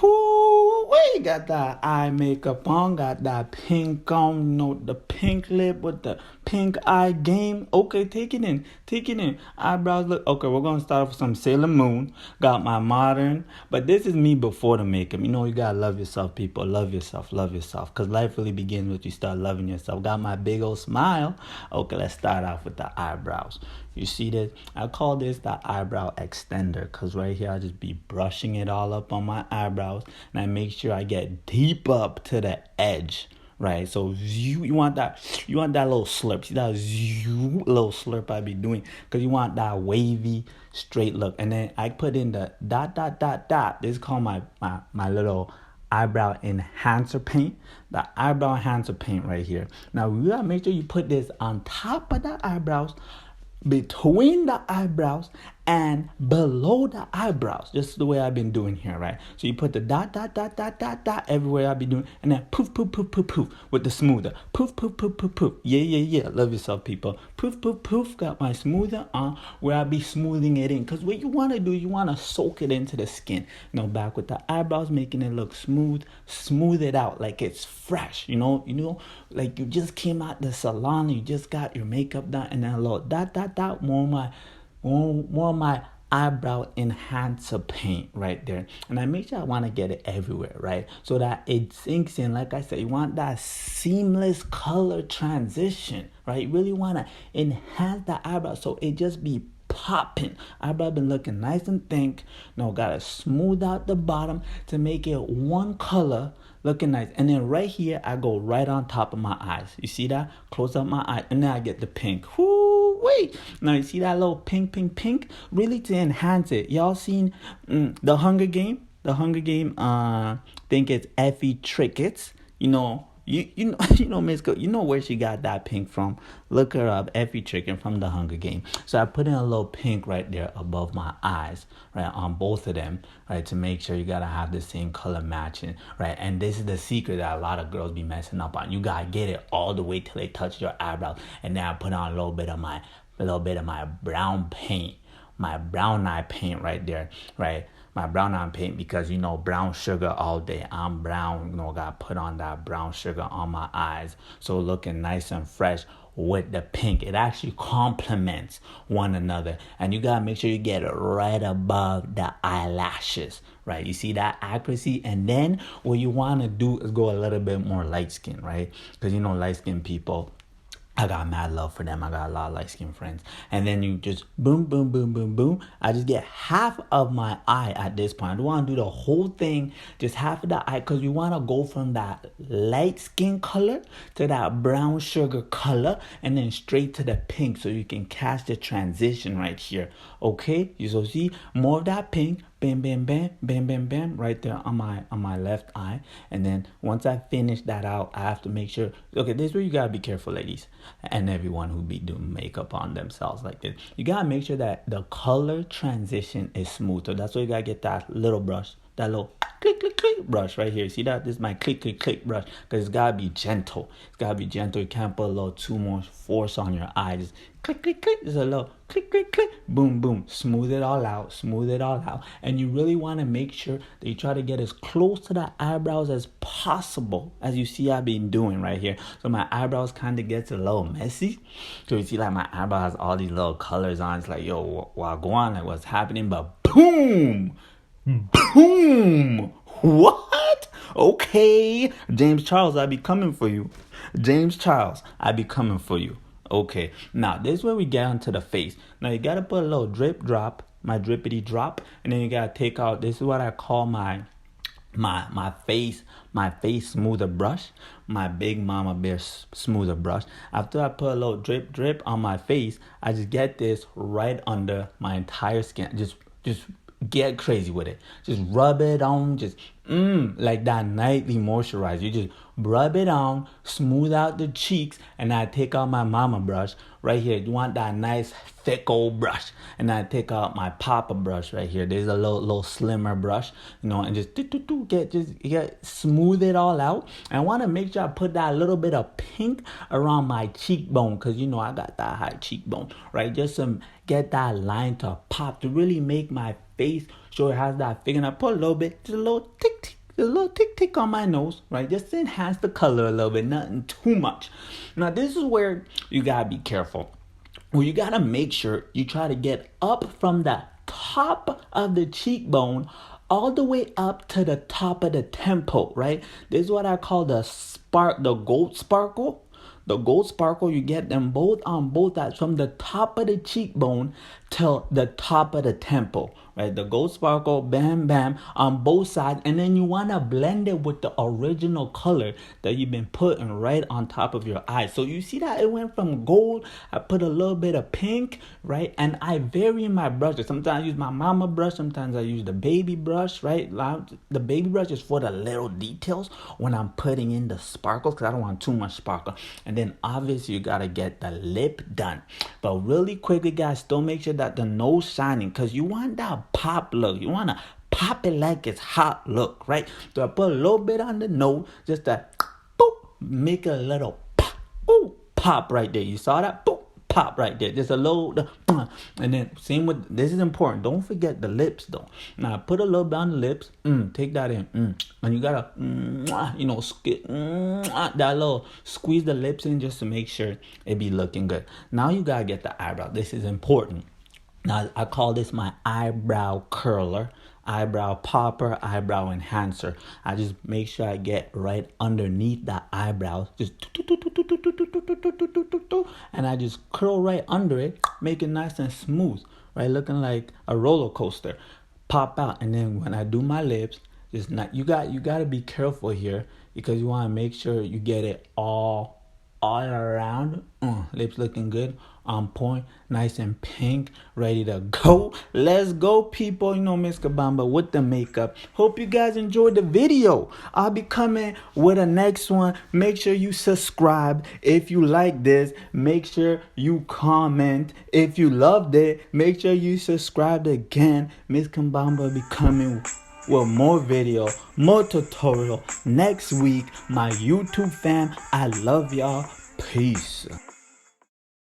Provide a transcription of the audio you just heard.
Ooh, we got that eye makeup on, got that pink on, the pink lip with the pink eye game. Okay, take it in, take it in. Eyebrows look okay. We're gonna start off with some Sailor Moon. Got my modern, but this is me before the makeup. You gotta love yourself, people. Love yourself, cause life really begins with you start loving yourself. Got my big old smile. Okay, let's start off with the eyebrows. You see this? I call this the eyebrow extender because right here I just be brushing it all up on my eyebrows and I make sure I get deep up to the edge. Right, so you want that little slurp. See that little slurp I be doing because you want that wavy straight look. And then I put in the dot dot dot dot. This is called my little eyebrow enhancer paint. The eyebrow enhancer paint right here. Now you gotta make sure you put this on top of the eyebrows, between the eyebrows, and below the eyebrows. Just the way I've been doing here, right? So you put the dot, dot, dot, dot, dot, dot everywhere I've been doing, and then poof, poof, poof, poof, poof with the smoother. Poof, poof, poof, poof, poof. Yeah, yeah, yeah. Love yourself, people. Poof, poof, poof. Got my smoother on where I be smoothing it in. Because what you want to do, you want to soak it into the skin. Back with the eyebrows, making it look smooth. Smooth it out like it's fresh. Like you just came out the salon, you just got your makeup done, and then a little dot, dot, dot, more of my eyebrow enhancer paint right there. And I make sure I want to get it everywhere, right? So that it sinks in. Like I said, you want that seamless color transition, right? You really want to enhance the eyebrow so it just be popping. Eyebrow been looking nice and thick. Gotta smooth out the bottom to make it one color looking nice. And then right here, I go right on top of my eyes. You see that? Close up my eye. And then I get the pink. Whoo, wait. Now you see that little pink, pink, pink? Really to enhance it. Y'all seen the Hunger Game? The Hunger Game, think it's Effie Trickets. Miss Cook, you know where she got that pink from. Look her up, Effie Chicken from the Hunger Game. So I put in a little pink right there above my eyes, right, on both of them, right, to make sure you gotta have the same color matching, right. And this is the secret that a lot of girls be messing up on. You gotta get it all the way till they touch your eyebrows, and then I put on a little bit of my brown paint, my brown eye paint right there, right. My brown eye paint because brown sugar all day. I'm brown, got put on that brown sugar on my eyes. So looking nice and fresh with the pink. It actually complements one another. And you gotta make sure you get it right above the eyelashes. Right? You see that accuracy? And then what you wanna do is go a little bit more light skin, right? Because light skin people, I got mad love for them. I got a lot of light skinned friends. And then you just boom, boom, boom, boom, boom. I just get half of my eye at this point. I don't want to do the whole thing, just half of the eye, because we want to go from that light skin color to that brown sugar color and then straight to the pink so you can catch the transition right here. Okay? You so see more of that pink. Bam, bam, bam, bam, bam, bam, right there on my left eye. And then once I finish that out, I have to make sure. Okay, this is where you gotta be careful, ladies, and everyone who be doing makeup on themselves like this. You gotta make sure that the color transition is smooth. So that's why you gotta get that little brush, that little click, click, click brush right here. See that? This is my click, click, click brush because it's gotta be gentle. It's gotta be gentle. You can't put a little too much force on your eyes. Click, click, click. There's a little click, click, click. Boom, boom. Smooth it all out. Smooth it all out. And you really want to make sure that you try to get as close to the eyebrows as possible, as you see I've been doing right here. So my eyebrows kind of gets a little messy. So you see like my eyebrow has all these little colors on. It's like, yo, go on, like what's happening? But boom, boom. What? Okay. James Charles, I be coming for you. James Charles, I be coming for you. Okay, now this is where we get onto the face. Now you gotta put a little drip drop, my drippity drop, and then you gotta take out. This is what I call my face smoother brush, my big mama bear smoother brush. After I put a little drip on my face, I just get this right under my entire skin. Just get crazy with it. Just rub it on, just like that nightly moisturizer. You just rub it on, smooth out the cheeks, and I take out my mama brush right here. You want that nice thick old brush, and I take out my papa brush right here. There's a little slimmer brush, and just get smooth it all out. And I want to make sure I put that little bit of pink around my cheekbone, because I got that high cheekbone, right? Just to get that line to pop, to really make my face sure it has that figure. And I put a little bit, just a little tick, tick, Just a little tick on my nose, right? Just to enhance the color a little bit, nothing too much. Now this is where you gotta be careful. Well, you gotta make sure you try to get up from the top of the cheekbone all the way up to the top of the temple, right? This is what I call the gold sparkle. The gold sparkle, you get them both on both sides from the top of the cheekbone till the top of the temple, right? The gold sparkle, bam, bam, on both sides. And then you want to blend it with the original color that you've been putting right on top of your eyes. So you see that it went from gold. I put a little bit of pink, right? And I vary my brushes. Sometimes I use my mama brush. Sometimes I use the baby brush, right? The baby brush is for the little details when I'm putting in the sparkles because I don't want too much sparkle. And then obviously you got to get the lip done. But really quickly, guys, still make sure that the nose shining because you want that pop look. You want to pop it like it's hot look, right? So I put a little bit on the nose, just to boop, make a little pop, ooh, pop right there. You saw that? Boop, pop right there. Just a little, and then same with, this is important. Don't forget the lips though. Now put a little bit on the lips, take that in, and you gotta, that little, squeeze the lips in just to make sure it be looking good. Now you gotta get the eyebrow. This is important. Now, I call this my eyebrow curler, eyebrow popper, eyebrow enhancer. I just make sure I get right underneath the eyebrows. Just and I just curl right under it, make it nice and smooth, right? Looking like a roller coaster. Pop out. And then when I do my lips, just not, you got to be careful here because you want to make sure you get it all around. Lips looking good, on point, nice and pink, ready to go. Let's go, people. Miss Kabamba with the makeup. Hope you guys enjoyed the video. I'll be coming with a next one. Make sure you subscribe if you like this. Make sure you comment if you loved it. Make sure you subscribe again. Miss Kabamba will be coming with more video, more tutorial next week. My YouTube fam, I love y'all. Peace.